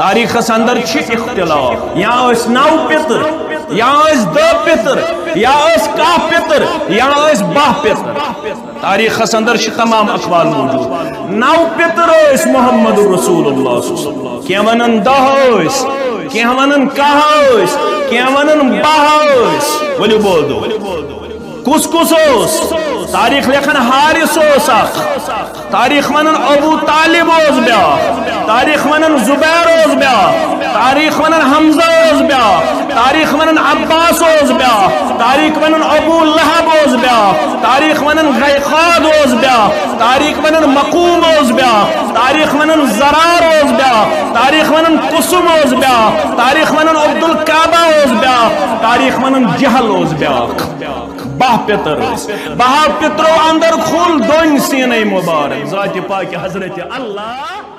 तारीखस अंदर इख्तिलाफ या 9 पितर या 10 पितर या 10 पितर या 12 पितर तारीखस अंदर तमाम अखबाल मौजूद 9 पितर मोहम्मद रसूलुल्लाह क्या वनन 10 क्या वनन 11 क्या वनन 12 बोलो बोल दो कुस तारीख लेखन हारिस तारीख वनन अबू तालिब ब्या तारीख वनन जुबैर ब्या तारीख वनन हमजा ब्या तारीख वनन अब्बास ब्या तारीख वनन अबू लहब ब्या तारीख वनन गैखाद ब्या तारीख वनन मकूम ब्या तारीख वनन जरार ब्या तारीख वनन कुसुम ब्या तारीख वनन अब्दुल काबा ब्या तारीख वनन जहल ब्या 12 पितर 12 पितरों अंदर खुल दोन सीने मुबारक ज़ात पाक हज़रत अल्लाह